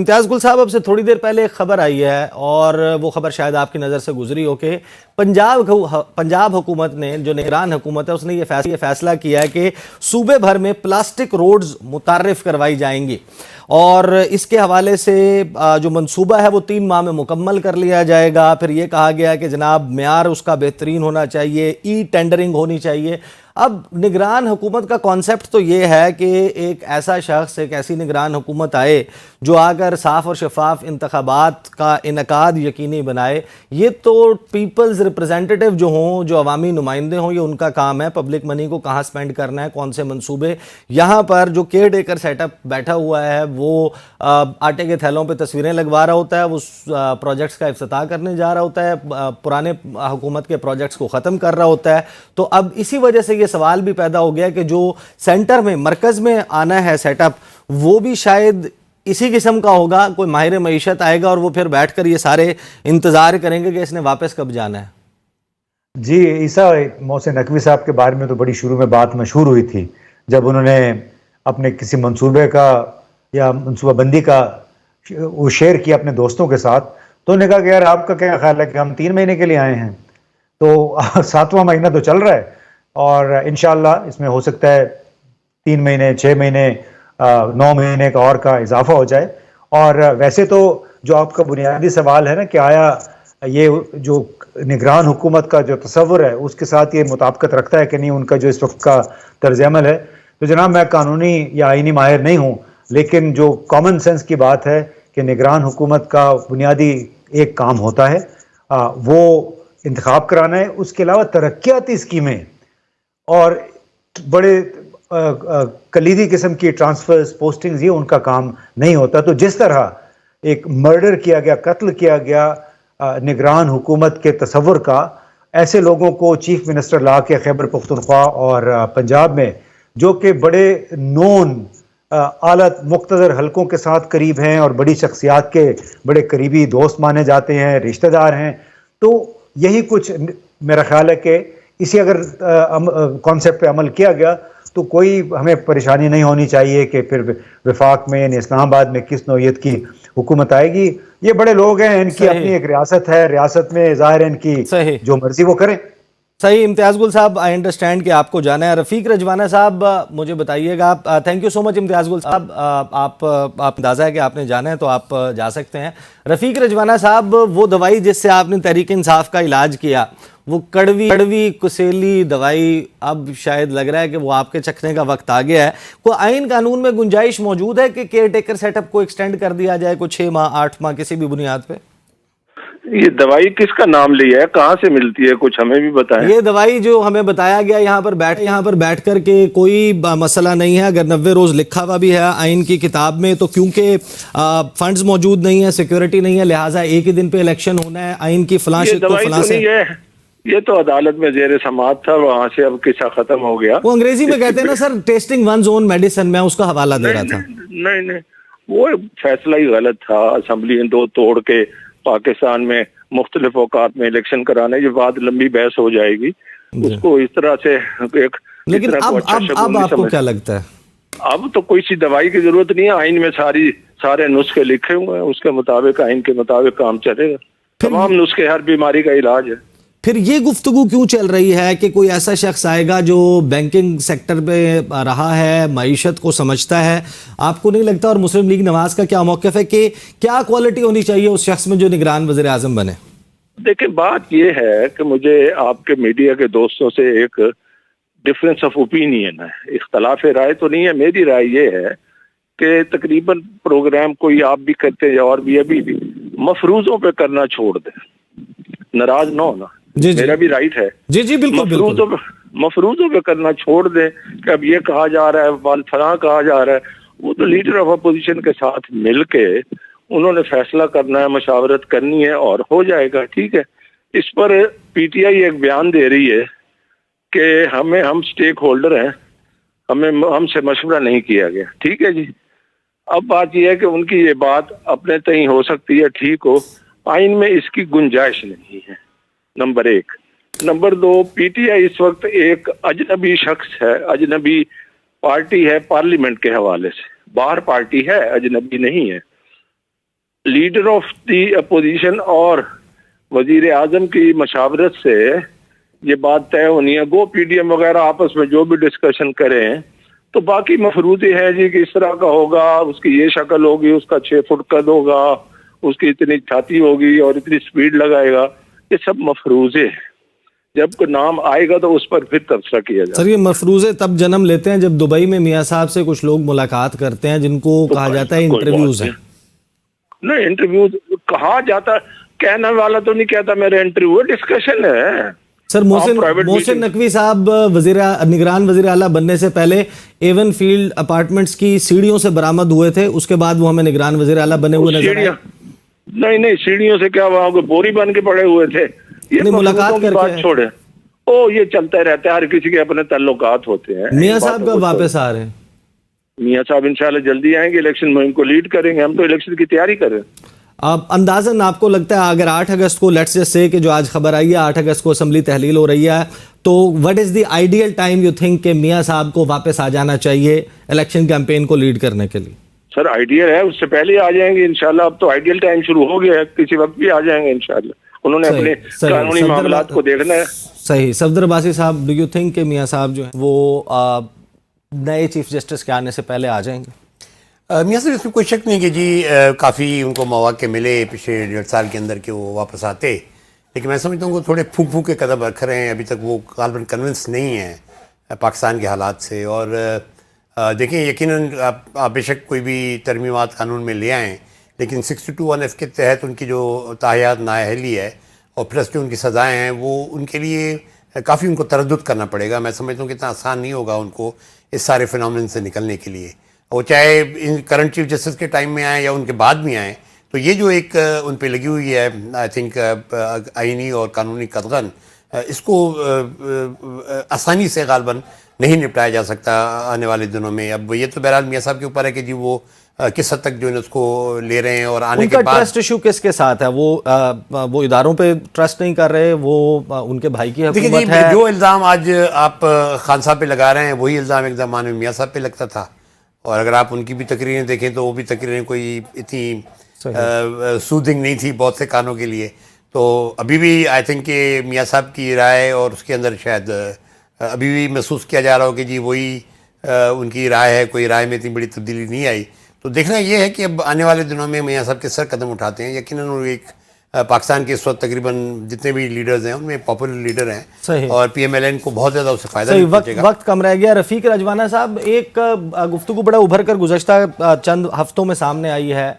इम्तियाज़ गुल साहब, अब से थोड़ी देर पहले एक खबर आई है और वो खबर शायद आपकी नज़र से गुजरी हो कि पंजाब हुकूमत ने, जो निगरान हुकूमत है, उसने ये फैसला किया है कि सूबे भर में प्लास्टिक रोड्स मुतारिफ करवाई जाएंगी और इसके हवाले से जो मंसूबा है वो 3 माह में मुकम्मल कर लिया जाएगा। फिर ये कहा गया कि जनाब म्यार उसका बेहतरीन होना चाहिए, ई टेंडरिंग होनी चाहिए। अब निगरान हुकूमत का कॉन्सेप्ट तो ये है कि एक ऐसा शख्स, एक ऐसी निगरान हुकूमत आए जो आकर साफ़ और शफाफ इंतखाबात का इनकाद यकीनी बनाए। ये तो पीपल्स रिप्रेजेंटेटिव जो हों, जो अवामी नुमाइंदे हों, ये उनका काम है। पब्लिक मनी को कहाँ स्पेंड करना है, कौन से मंसूबे। यहाँ पर जो केयर टेकर सेटअप बैठा हुआ है वो आटे के थैलों पे तस्वीरें लगवा रहा होता है, वो प्रोजेक्ट्स का इफ्तिताह करने जा रहा होता है, पुराने हुकूमत के प्रोजेक्ट्स को ख़त्म कर रहा होता है। तो अब इसी वजह से ये सवाल भी पैदा हो गया कि जो सेंटर में, मरकज़ में आना है सेटअप, वो भी शायद इसी किस्म का होगा। कोई माहिर मईशत आएगा और वो फिर बैठकर ये सारे इंतज़ार करेंगे कि इसने वापस कब जाना है। जी, ईसा मोहसिन नकवी साहब के बारे में तो बड़ी शुरू में बात मशहूर हुई थी जब उन्होंने अपने किसी मंसूबे का या मनसूबा बंदी का वो शेयर किया अपने दोस्तों के साथ। तो उन्होंने कहा कि यार आपका क्या ख्याल है कि हम 3 महीने के लिए आए हैं, तो 7वां महीना तो चल रहा है और इंशाअल्लाह इसमें हो सकता है 3 महीने, 6 महीने, 9 महीने का और का इजाफा हो जाए। और वैसे तो जो आपका बुनियादी सवाल है ना कि आया ये जो निगरान हुकूमत का जो तस्वुर है उसके साथ ये मुताबिकत रखता है कि नहीं, उनका जो इस वक्त का तर्ज अमल है। तो जनाब, मैं कानूनी या आईनी माहिर नहीं हूँ, लेकिन जो कॉमन सेंस की बात है कि निगरान हुकूमत का बुनियादी एक काम होता है वो इंतखाब कराना है। उसके अलावा तरक्याती स्कीमें और बड़े कलीदी किस्म की ट्रांसफर्स, पोस्टिंग्स, ये उनका काम नहीं होता। तो जिस तरह एक मर्डर किया गया, कत्ल किया गया निगरान हुकूमत के तस्वुर का, ऐसे लोगों को चीफ मिनिस्टर ला के खैबर पख्तूनख्वा और पंजाब में, जो कि बड़े नोन आलत मुख्तदर हलकों के साथ करीब हैं और बड़ी शख्सियात के बड़े करीबी दोस्त माने जाते हैं, रिश्तेदार हैं, तो यही कुछ मेरा ख्याल है कि इसी अगर कॉन्सेप्ट पे अमल किया गया तो कोई हमें परेशानी नहीं होनी चाहिए कि फिर वफाक में यानी इस्लामाबाद में किस नौयत की हुकूमत आएगी। ये बड़े लोग हैं, इनकी अपनी एक रियासत है, रियासत में ज़ाहिर है इनकी जो मर्जी वो करें। सही। इम्तियाज़ गुल साहब, आई अंडरस्टैंड कि आपको जाना है। रफ़ीक रजवाना साहब, मुझे बताइएगा। थैंक यू सो मच इम्तियाज़ गुल साहब, आप अंदाज़ा है कि आपने जाना है तो आप जा सकते हैं। रफ़ीक रजवाना साहब, वो दवाई जिससे आपने तहरीक इंसाफ का इलाज किया, वो कड़वी कुसेली दवाई, अब शायद लग रहा है कि वो आपके चखने का वक्त आ गया है। कोई आइन कानून में गुंजाइश मौजूद है कि केयर टेकर सेटअप को एक्सटेंड कर दिया जाए कुछ 6 माह, 8 माह, किसी भी बुनियाद पे? ये दवाई किसका नाम लिया है, कहाँ से मिलती है, कुछ हमें भी बताएं। ये दवाई जो हमें बताया गया यहाँ पर बैठ कर के कोई मसला नहीं है। अगर 90 रोज लिखा हुआ भी है आइन की किताब में, तो क्योंकि फंड्स मौजूद नहीं है, सिक्योरिटी नहीं है, लिहाजा एक ही दिन पे इलेक्शन होना है, आइन की फलां से। ये तो अदालत में जेर समाअत था, वहां से अब किस्सा खत्म हो गया। वो अंग्रेजी में कहते हैं ना sir, testing one's own medicine, मैं उसका हवाला दे रहा था। नहीं, वो फैसला ही गलत था। असेंबली ने 2 तोड़ के पाकिस्तान में मुख्तलिफ औकात में इलेक्शन कराने, ये बात लंबी बहस हो जाएगी। उसको इस तरह से एक, लेकिन अब आपको क्या लगता है? अब तो कोई सी दवाई की जरूरत नहीं है, आइन में सारे नुस्खे लिखे हुए हैं, उसके मुताबिक, आइन के मुताबिक काम चलेगा। तमाम नुस्खे, हर बीमारी का इलाज है। फिर ये गुफ्तगू क्यों चल रही है कि कोई ऐसा शख्स आएगा जो बैंकिंग सेक्टर पे रहा है, मईशत को समझता है? आपको नहीं लगता, और मुस्लिम लीग नवाज का क्या मौक़िफ़ है कि क्या क्वालिटी होनी चाहिए उस शख्स में जो निगरान वज़ीर आज़म बने? देखिए, बात ये है कि मुझे आपके मीडिया के दोस्तों से एक डिफरेंस ऑफ ओपिनियन है, इख्तलाफ राय तो नहीं है। मेरी राय ये है कि तकरीबन प्रोग्राम कोई आप भी करते हैं और भी अभी भी मफरूजों पे करना छोड़ दें, नाराज ना होना, मेरा भी राइट है। जी बिल्कुल। मफरूजों पे करना छोड़ दें कि अब ये कहा जा रहा है, फलां कहा जा रहा है। वो तो लीडर ऑफ अपोजिशन के साथ मिलके उन्होंने फैसला करना है, मशावरत करनी है और हो जाएगा, ठीक है। इस पर पीटीआई एक बयान दे रही है कि हम स्टेक होल्डर हैं, हमसे मशवरा नहीं किया गया, ठीक है जी। अब बात यह है कि उनकी ये बात अपने तय हो सकती है, ठीक हो, आइन में इसकी गुंजाइश नहीं है, नंबर 1। नंबर 2, पीटीआई इस वक्त एक अजनबी शख्स है, अजनबी पार्टी है पार्लियामेंट के हवाले से, बाहर पार्टी है, अजनबी नहीं है। لیڈر آف دی اپوزیشن اور وزیر اعظم کی مشاورت سے یہ بات طے ہونی ہے. گو پی ڈی ایم وغیرہ آپس میں جو بھی ڈسکشن کریں تو باقی مفروضے ہیں جی کہ اس طرح کا ہوگا, اس کی یہ شکل ہوگی, اس کا 6 فٹ قد ہوگا, اس کی اتنی چھاتی ہوگی اور اتنی سپیڈ لگائے گا, یہ سب مفروضے ہیں. جب کوئی نام آئے گا تو اس پر پھر تبصرہ کیا جائے. سر یہ مفروضے تب جنم لیتے ہیں جب دبئی میں میاں صاحب سے کچھ لوگ ملاقات کرتے ہیں جن کو کہا جاتا ہے انٹرویوز ہیں. نہیں, انٹرویوز کہا جاتا, کہنے والا تو نہیں کہتا میرا انٹرویو ہے, ڈسکشن ہے. سر محسن نقوی صاحب نگران وزیر اعلیٰ بننے سے پہلے ایون فیلڈ اپارٹمنٹس کی سیڑھیوں سے برآمد ہوئے تھے, اس کے بعد وہ ہمیں نگران وزیر اعلیٰ بنے ہوئے نظر آئے. نہیں, سیڑھیوں سے کیا وہاں کوئی بوری بن کے پڑے ہوئے تھے. یہ ملاقات کر بات چھوڑے, یہ چلتا رہتا ہے, ہر کسی کے اپنے تعلقات ہوتے ہیں. میاں صاحب کب واپس آ رہے ہیں؟ میاں صاحب انشاءاللہ جلدی آئیں گے, الیکشن مہم کو لیڈ کریں گے. ہم تو الیکشن کی تیاری کر رہے ہیں. اندازاً آپ کو لگتا ہے اگر 8 اگست کو لیٹس جسٹ سے کہ جو آج خبر آئی ہے 8 اگست کو اسمبلی تحلیل ہو رہی ہے, تو what is the ideal time you think کہ میاں صاحب کو واپس آ جانا چاہیے الیکشن کیمپین کو لیڈ کرنے کے لیے؟ سر آئیڈیل ہے, اس سے پہلے آ جائیں گے انشاءاللہ. اب تو آئیڈیل ٹائم شروع ہو گیا ہے, کسی وقت بھی آ جائیں گے انشاءاللہ. انہوں نے اپنے قانونی معاملات کو دیکھنا ہے. صحیح. صفدر عباسی صاحب, ڈو یو تھنک کہ میاں صاحب جو ہیں وہ نئے چیف جسٹس کے آنے سے پہلے آ جائیں گے؟ میاں صاحب اس میں کوئی شک نہیں کہ جی کافی ان کو مواقع ملے پچھلے 1.5 سال کے اندر کہ وہ واپس آتے, لیکن میں سمجھتا ہوں کہ تھوڑے پھونک کے قدم رکھ رہے ہیں. ابھی تک وہ غالباً کنونس نہیں ہیں پاکستان کے حالات سے. اور دیکھیں یقیناً آپ بے شک کوئی بھی ترمیمات قانون میں لے آئیں, لیکن 62(1)(f) کے تحت ان کی جو تاحیات نااہلی ہے اور پلس جو ان کی سزائیں ہیں وہ ان کے لیے کافی ان کو تردد کرنا پڑے گا. میں سمجھتا ہوں کہ اتنا آسان نہیں ہوگا ان کو اس سارے فینومین سے نکلنے کے لیے, وہ چاہے ان کرنٹ چیف جسٹس کے ٹائم میں آئیں یا ان کے بعد بھی آئیں. تو یہ جو ایک ان پہ لگی ہوئی ہے آئی تھنک آئینی اور قانونی قدغن, اس کو آسانی سے غالباً نہیں نپٹایا جا سکتا آنے والے دنوں میں. اب یہ تو بہرحال میاں صاحب کے اوپر ہے کہ جی وہ کس حد تک جو ہے اس کو لے رہے ہیں. اور آنے کے بعد ٹرسٹ ایشو کس کے ساتھ ہے؟ وہ اداروں پہ ٹرسٹ نہیں کر رہے, وہ ان کے بھائی کی حکومت ہے. جو الزام آج آپ خان صاحب پہ لگا رہے ہیں وہی الزام ایک زمانے میں میاں صاحب پہ لگتا تھا. اور اگر آپ ان کی بھی تقریریں دیکھیں تو وہ بھی تقریریں کوئی اتنی سودنگ نہیں تھی بہت سے کانوں کے لیے. تو ابھی بھی آئی تھنک کہ میاں صاحب کی رائے اور اس کے اندر شاید ابھی بھی محسوس کیا جا رہا ہو کہ جی وہی ان کی رائے ہے, کوئی رائے میں اتنی بڑی تبدیلی نہیں آئی. تو دیکھنا یہ ہے کہ اب آنے والے دنوں میں میاں صاحب کس طرح قدم اٹھاتے ہیں. یقیناً وہ ایک پاکستان کے اس وقت تقریباً جتنے بھی لیڈرز ہیں ان میں پاپولر لیڈر ہیں, اور پی ایم ایل این کو بہت زیادہ اس سے فائدہ پہنچے گا. وقت کم رہ گیا. رفیق رجوانہ صاحب, ایک گفتگو بڑا ابھر کر گزشتہ چند ہفتوں میں سامنے آئی ہے,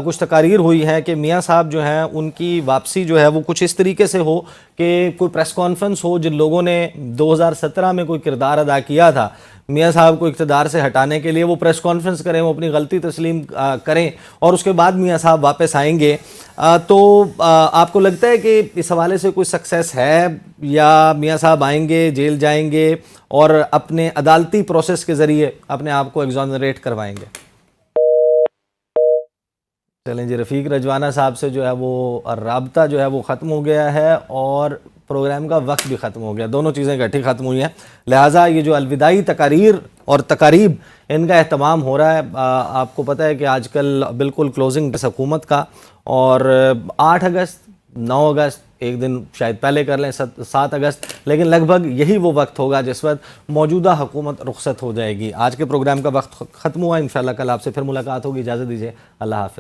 کچھ تقاریر ہوئی ہیں کہ میاں صاحب جو ہیں ان کی واپسی جو ہے وہ کچھ اس طریقے سے ہو کہ کوئی پریس کانفرنس ہو, جن لوگوں نے 2017 میں کوئی کردار ادا کیا تھا میاں صاحب کو اقتدار سے ہٹانے کے لیے, وہ پریس کانفرنس کریں, وہ اپنی غلطی تسلیم کریں, اور اس کے بعد میاں صاحب واپس آئیں گے. تو آپ کو لگتا ہے کہ اس حوالے سے کوئی سکسیس ہے, یا میاں صاحب آئیں گے, جیل جائیں گے اور اپنے عدالتی پروسیس کے ذریعے اپنے آپ کو ایگزونریٹ کروائیں گے؟ چلیں جی, رفیق رجوانہ صاحب سے جو ہے وہ رابطہ جو ہے وہ ختم ہو گیا ہے, اور پروگرام کا وقت بھی ختم ہو گیا. دونوں چیزیں اکٹھی ختم ہوئی ہیں, لہٰذا یہ جو الوداعی تقاریر اور تقاریب ان کا اہتمام ہو رہا ہے. آپ کو پتہ ہے کہ آج کل بالکل کلوزنگ حکومت کا, اور 8 اگست 9 اگست ایک دن شاید پہلے کر لیں 7 اگست, لیکن لگ بھگ یہی وہ وقت ہوگا جس وقت موجودہ حکومت رخصت ہو جائے گی. آج کے پروگرام کا وقت ختم ہوا, انشاءاللہ کل آپ سے پھر ملاقات ہوگی. اجازت دیجیے, اللہ حافظ.